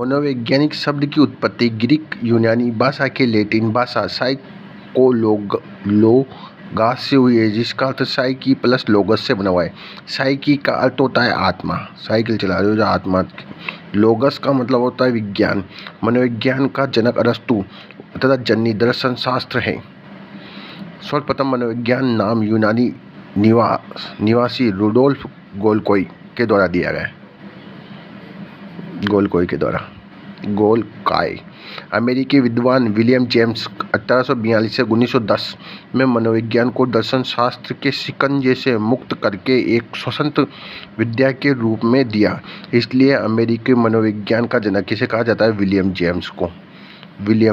मनोवैज्ञानिक शब्द की उत्पत्ति ग्रीक यूनानी भाषा के लैटिन भाषा साइकोलोगास से हुई है, जिसका अर्थ साइकी प्लस लोगस से बना हुआ है। साइकी का अर्थ होता है आत्मा, साइकिल चला रहे हो जो आत्मा। लोगस का मतलब होता है विज्ञान। मनोविज्ञान का जनक अरस्तु तथा जननी दर्शन शास्त्र है। सर्वप्रथम मनोविज्ञान नाम यूनानी निवासी रुडोल्फ गोल्कोई के द्वारा दिया गया है। गोल्काय। अमेरिकी विद्वान विलियम जेम्स 1842 से 1910 में मनोविज्ञान को दर्शन शास्त्र के शिकंजे से मुक्त करके एक स्वतंत्र विद्या के रूप में दिया। इसलिए अमेरिकी मनोविज्ञान का जनक किसे कहा जाता है? विलियम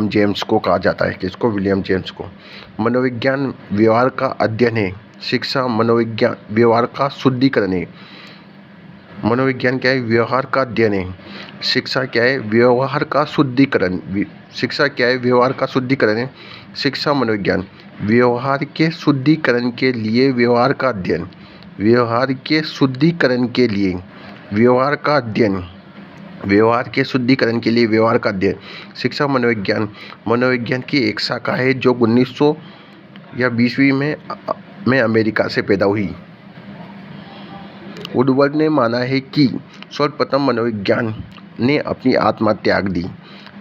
जेम्स को कहा जाता है। किसको? विलियम जेम्स को। मनोविज्ञान व्यवहार का अध्ययन है। शिक्षा मनोविज्ञान व्यवहार का शुद्धिकरण है। मनोविज्ञान क्या है? व्यवहार का अध्ययन है। शिक्षा क्या है? व्यवहार का शुद्धिकरण। शिक्षा क्या है? व्यवहार का शुद्धिकरण है। शिक्षा मनोविज्ञान व्यवहार के शुद्धिकरण के लिए व्यवहार का अध्ययन। व्यवहार के शुद्धिकरण के लिए व्यवहार का अध्ययन। व्यवहार के शुद्धिकरण के लिए व्यवहार का अध्ययन। शिक्षा मनोविज्ञान की एक शाखा है जो 1900 या 20वीं में अमेरिका से पैदा हुई। वुडवर्ड ने माना है कि सर्वप्रथम मनोविज्ञान ने अपनी आत्मा त्याग दी,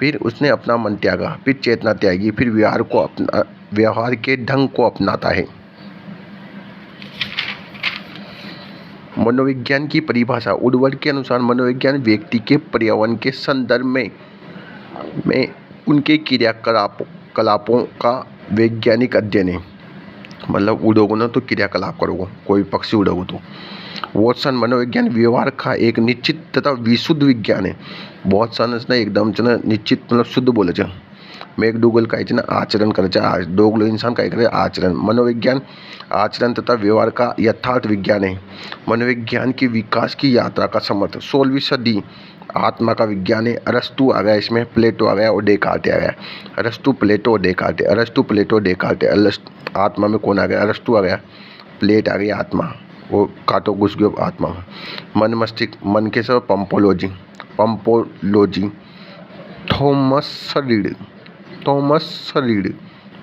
फिर उसने अपना मन त्यागा, फिर चेतना त्यागी, फिर व्यवहार के ढंग को अपनाता है। मनोविज्ञान की परिभाषा। वुडवर्ड के अनुसार मनोविज्ञान व्यक्ति के पर्यावरण के संदर्भ में उनके क्रियाकलापों का वैज्ञानिक अध्ययन है। मतलब उड़ोगे ना तो क्रियाकलाप करोगे, कोई पक्षी उड़ोगे तो। वॉटसन मनोविज्ञान व्यवहार का एक निश्चित तथा विशुद्ध विज्ञान है। वॉटसन ने एकदम निश्चित मतलब शुद्ध बोले छे। मैकडूगल का आचरण करे छे। दोगलो इंसान का करे आचरण। मनोविज्ञान आचरण तथा व्यवहार का यथार्थ विज्ञान है। मनोविज्ञान की विकास की यात्रा का समर्थ 16वीं सदी आत्मा का विज्ञान है। अरस्तु आ गया इसमें, प्लेटो आ गया और डेकार्टे आ गया। अरस्तु, प्लेटो, डेकार्टे। आत्मा में कौन आ गया? अरस्तु आ गया, प्लेट आ गई आत्मा, वो कांटो घुस गयो आत्मा में। मन मस्तिष्क, मन के सब पंपोलॉजी।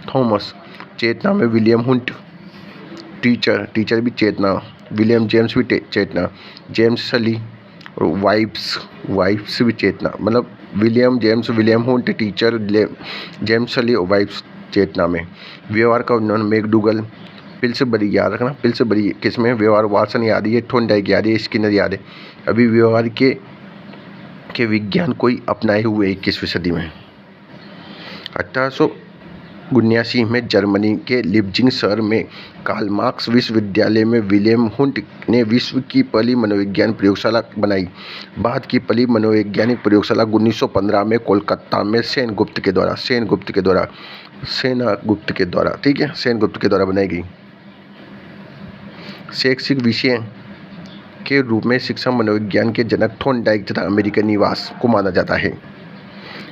थॉमस चेतना में विलियम हुंट। टीचर भी चेतना। विलियम जेम्स भी चेतना। जेम्स सली और वाइफ्स भी चेतना। मतलब विलियम हुंट टीचर, जेम्स सली और वाइफ्स चेतना में। व्यवहार का उन्नयन मैकडूगल। पिल्सबरी याद रखना, पिल्सबरी किसमें? व्यवहार। वाटसन याद है, थॉर्नडाइक याद है, स्किनर याद है। अभी व्यवहार के विज्ञान को ही अपनाए हुए 21वीं सदी में। 1879 में जर्मनी के लिप्जिग शहर में कार्ल मार्क्स विश्वविद्यालय में विलियम हुंट ने विश्व की पहली मनोविज्ञान प्रयोगशाला बनाई। बाद की पहली मनोवैज्ञानिक प्रयोगशाला 1915 में कोलकाता में सेन गुप्त के द्वारा बनाई गई। शैक्षिक विषय के रूप में शिक्षा मनोविज्ञान के जनक थॉर्नडाइक तथा अमेरिकन निवास को माना जाता है।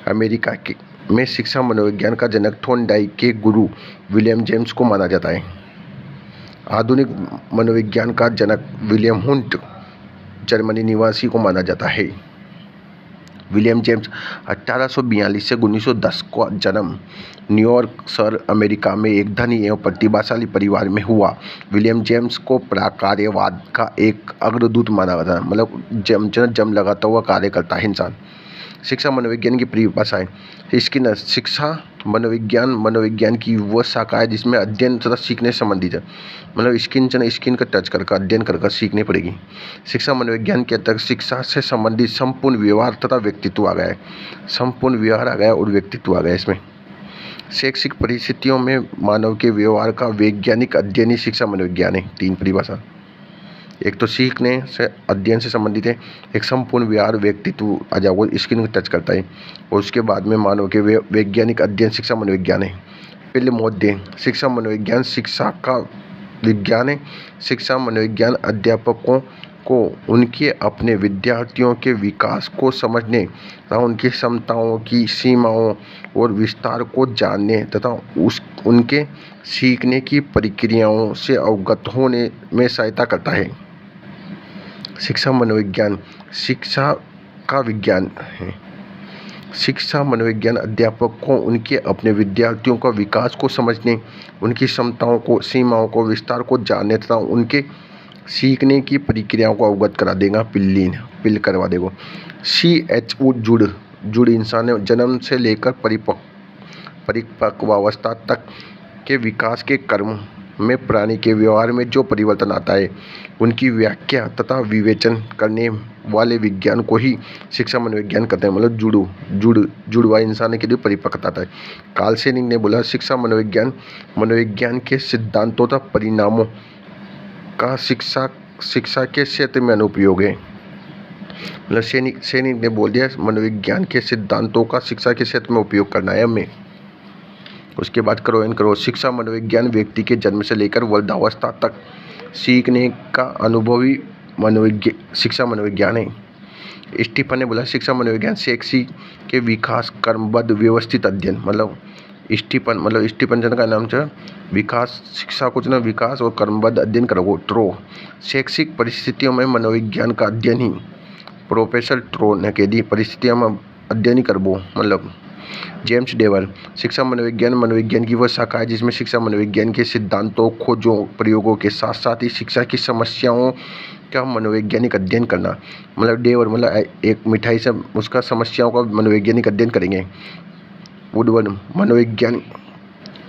अमेरिका में शिक्षा मनोविज्ञान का जनक थॉर्नडाइक के गुरु विलियम जेम्स को माना जाता है। आधुनिक मनोविज्ञान का जनक विलियम हुंट जर्मनी निवासी को माना जाता है। विलियम जेम्स 1842 से 1910 का जन्म न्यूयॉर्क शहर अमेरिका में एक धनी एवं प्रतिभाशाली परिवार में हुआ। विलियम जेम्स को प्राकार्यवाद का एक अग्रदूत माना जाता है। मतलब जम लगाता हुआ कार्य करता है इंसान। शिक्षा मनोविज्ञान की परिभाषा है। स्किनर। शिक्षा मनोविज्ञान की वह शाखा है जिसमें अध्ययन तथा सीखने से संबंधित है। मतलब स्किन का टच करके अध्ययन करके सीखनी पड़ेगी। शिक्षा मनोविज्ञान के अंतर्गत शिक्षा से संबंधित संपूर्ण व्यवहार तथा व्यक्तित्व आ गया है। संपूर्ण व्यवहार आ गया और व्यक्तित्व आ गया इसमें। शैक्षिक परिस्थितियों में मानव के व्यवहार का वैज्ञानिक अध्ययन ही शिक्षा मनोविज्ञान है। 3 परिभाषा। एक तो सीखने से अध्ययन से संबंधित है, एक संपूर्ण व्यवहार व्यक्तित्व आ जाओ स्किन को टच करता है, और उसके बाद में मानव के वैज्ञानिक अध्ययन शिक्षा मनोविज्ञान है। पहले मौद्य। शिक्षा मनोविज्ञान शिक्षा का विज्ञान है। शिक्षा मनोविज्ञान अध्यापकों को उनके अपने विद्यार्थियों के विकास को समझने तथा उनकी क्षमताओं की सीमाओं और विस्तार को जानने तथा उनके सीखने की प्रक्रियाओं से अवगत होने में सहायता करता है। शिक्षा मनोविज्ञान शिक्षा का विज्ञान है। शिक्षा मनोविज्ञान अध्यापक को उनके अपने विद्यार्थियों का विकास को समझने, उनकी क्षमताओं को, सीमाओं को, विस्तार को जानने तथा उनके सीखने की प्रक्रियाओं को अवगत करा देगा। पिल करवा देगा। CHO जुड़ इंसान जन्म से लेकर परिपक्वावस्था तक के विकास के क्रम में प्राणी के व्यवहार में जो परिवर्तन आता है, उनकी व्याख्या तथा विवेचन करने वाले विज्ञान को ही शिक्षा मनोविज्ञान कहते हैं। मतलब जुड़वा इंसान के लिए परिपक्वता आता है। कार्ल सेनिग ने बोला, शिक्षा मनोविज्ञान के सिद्धांतों तथा परिणामों का शिक्षा के क्षेत्र में अनुप्रयोग है। मतलब सेनिग ने बोल दिया, मनोविज्ञान के सिद्धांतों का शिक्षा के क्षेत्र में उपयोग करना है हमें। उसके बाद करो। शिक्षा मनोविज्ञान व्यक्ति के जन्म से लेकर वृद्धावस्था तक सीखने का अनुभवी शिक्षा मनोविज्ञान है। स्टीफन ने बोला, शिक्षा मनोविज्ञान शैक्षिक के विकास क्रमबद्ध व्यवस्थित अध्ययन। मतलब स्टीफन जन का नाम है विकास शिक्षा कुछ ना विकास और क्रमबद्ध अध्ययन करो। ट्रो शैक्षिक परिस्थितियों में मनोविज्ञान का अध्ययन ही। प्रोफेसर ट्रो ने कह दी, परिस्थितियों में अध्ययन ही करबो। मतलब जेम्स डेवर, शिक्षा मनोविज्ञान की वह शाखा है जिसमें शिक्षा मनोविज्ञान के सिद्धांतों, खोजों, प्रयोगों के साथ साथ ही शिक्षा की समस्याओं का मनोवैज्ञानिक अध्ययन करना। मतलब डेवर एक मिठाई से उसका समस्याओं का मनोवैज्ञानिक अध्ययन करेंगे। वुडवर्ड,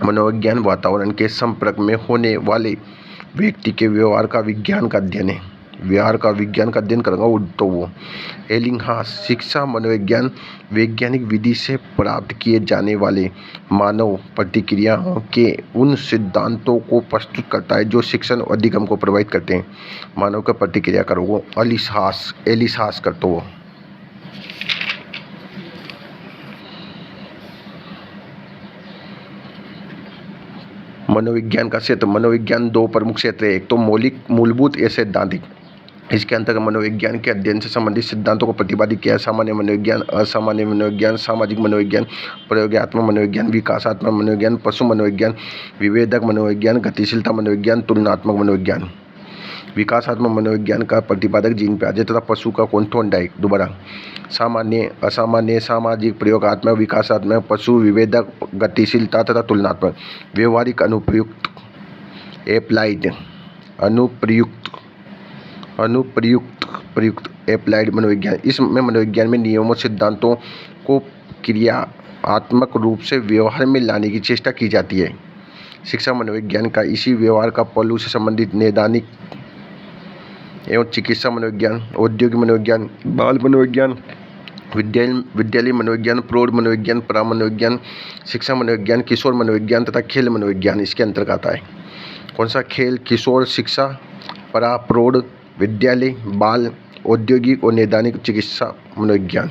मनोविज्ञान वातावरण के संपर्क में होने वाले व्यक्ति के व्यवहार का विज्ञान का अध्ययन है। व्यवहार का विज्ञान का अध्ययन करेंगे तो वो। एलिंगहास, शिक्षा मनोविज्ञान वैज्ञानिक विधि से प्राप्त किए जाने वाले मानव प्रतिक्रियाओं के उन सिद्धांतों को प्रस्तुत करता है जो शिक्षण और अधिगम को प्रभावित करते हैं। मानव का प्रतिक्रिया करो। एलिसहास करते हो। मनोविज्ञान का क्षेत्र। मनोविज्ञान दो प्रमुख क्षेत्र है। एक तो मूलभूत या सैद्धांतिक। इसके अंतर्गत मनोविज्ञान के अध्ययन से संबंधित सिद्धांतों को प्रतिपादित किया। सामान्य मनोविज्ञान, असामान्य मनोविज्ञान, सामाजिक मनोविज्ञान, प्रयोगात्मक मनोविज्ञान, विकासात्मक मनोविज्ञान, पशु मनोविज्ञान, विभेदक मनोविज्ञान, गतिशीलता मनोविज्ञान, तुलनात्मक मनोविज्ञान। विकासात्मक मनोविज्ञान का प्रतिपादक जीन प्याजे तथा पशु का थॉर्नडाइक। दोबारा, सामान्य, असामान्य, सामाजिक, प्रयोगात्मक, विकासात्मक, पशु, विभेदक, गतिशीलता तथा तुलनात्मक। व्यवहारिक, अनुप्रयुक्त, एप्लाइड, प्रयुक्त एप्लाइड मनोविज्ञान। इसमें मनोविज्ञान में नियमों, सिद्धांतों को क्रियात्मक रूप से व्यवहार में लाने की चेष्टा की जाती है। शिक्षा मनोविज्ञान का इसी व्यवहार का पहलू से संबंधित नैदानिक एवं चिकित्सा मनोविज्ञान, औद्योगिक मनोविज्ञान, बाल मनोविज्ञान, विद्यालय मनोविज्ञान, प्रौढ़ मनोविज्ञान, परामनोविज्ञान, शिक्षा मनोविज्ञान, किशोर मनोविज्ञान तथा खेल मनोविज्ञान इसके अंतर्गत आता है। कौन सा? खेल, किशोर, शिक्षा, परा, प्रौढ़, विद्यालय, बाल, औद्योगिक और नैदानिक चिकित्सा मनोविज्ञान।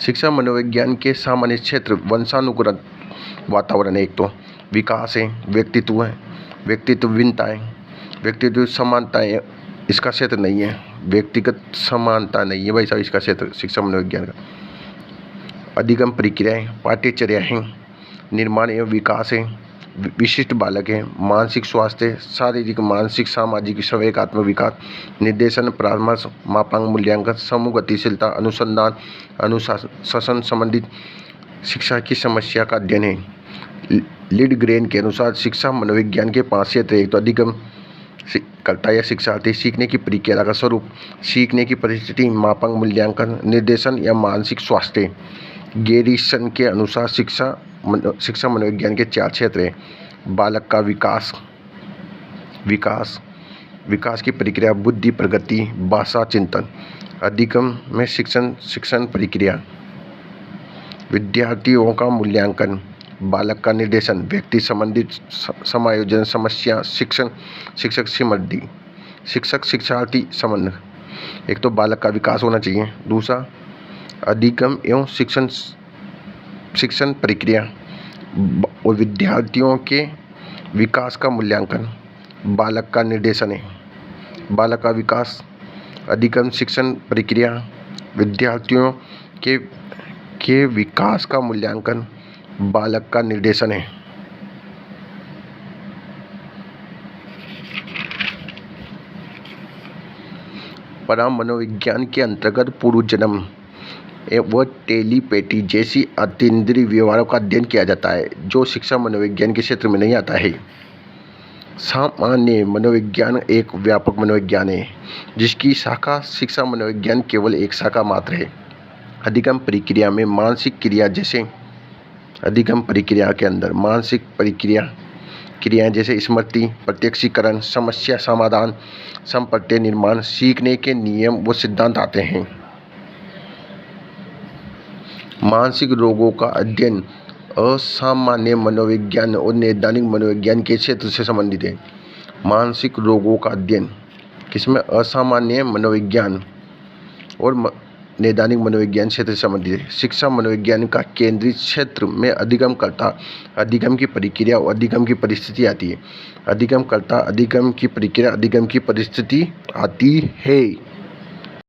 शिक्षा मनोविज्ञान के सामान्य क्षेत्र वंशानुगत वातावरण है। एक तो विकास है, व्यक्तित्व है, व्यक्तित्व भिन्नता है, व्यक्तित्व समानता है, इसका क्षेत्र नहीं है। व्यक्तिगत समानता नहीं है भाई साहब इसका क्षेत्र शिक्षा मनोविज्ञान का। अधिगम प्रक्रिया है, पाठ्यचर्या है, निर्माण एवं विकास है, विशिष्ट बालक है, मानसिक स्वास्थ्य, शारीरिक, मानसिक, सामाजिक, संवेगात्मक विकास, निर्देशन, परामर्श, मापांक, मूल्यांकन, समूह गतिशीलता, अनुसंधान, अनुशासन संबंधित शिक्षा की समस्या का अध्ययन है। लिडग्रेन के अनुसार शिक्षा मनोविज्ञान के 5 क्षेत्र। एक तो अधिगम करता है शिक्षार्थी, सीखने की प्रक्रिया का स्वरूप, सीखने की परिस्थिति, मापांक, मूल्यांकन, निर्देशन या मानसिक स्वास्थ्य। गेरिसन के अनुसार शिक्षा मनोविज्ञान के 4 क्षेत्र हैं। बालक का विकास की प्रक्रिया, बुद्धि प्रगति, भाषा चिंतन। अधिगम में शिक्षण प्रक्रिया, विद्यार्थियों का मूल्यांकन, बालक का निर्देशन, व्यक्ति संबंधित समायोजन, समस्या, शिक्षक समृद्धि, शिक्षक शिक्षार्थी संबंध। एक तो बालक का विकास होना चाहिए, दूसरा अधिगम एवं शिक्षण प्रक्रिया और विद्यार्थियों के विकास का मूल्यांकन, बालक का निर्देशन है। बालक का विकास, अधिगम, शिक्षण प्रक्रिया, विद्यार्थियों के विकास का मूल्यांकन, बालक का निर्देशन है। परामनोविज्ञान के अंतर्गत पूर्व जन्म व टेलीपैथी जैसी अतीन्द्रिय व्यवहारों का अध्ययन किया जाता है, जो शिक्षा मनोविज्ञान के क्षेत्र में नहीं आता है। सामान्य मनोविज्ञान एक व्यापक मनोविज्ञान है, जिसकी शाखा शिक्षा मनोविज्ञान केवल एक शाखा मात्र है। अधिगम प्रक्रिया में मानसिक क्रिया जैसे अधिगम प्रक्रिया के अंदर मानसिक क्रियाएं जैसे स्मृति, प्रत्यक्षीकरण, समस्या समाधान, संप्रत्यय निर्माण, सीखने के नियम व सिद्धांत आते हैं। मानसिक रोगों का अध्ययन असामान्य मनोविज्ञान और नैदानिक मनोविज्ञान के क्षेत्र से संबंधित है। मानसिक रोगों का अध्ययन किसमें? असामान्य मनोविज्ञान और नैदानिक मनोविज्ञान क्षेत्र से संबंधित है। शिक्षा मनोविज्ञान का केंद्रीय क्षेत्र में अधिगमकर्ता, अधिगम की प्रक्रिया और अधिगम की परिस्थिति आती है। अधिगमकर्ता, अधिगम की प्रक्रिया, अधिगम की परिस्थिति आती है।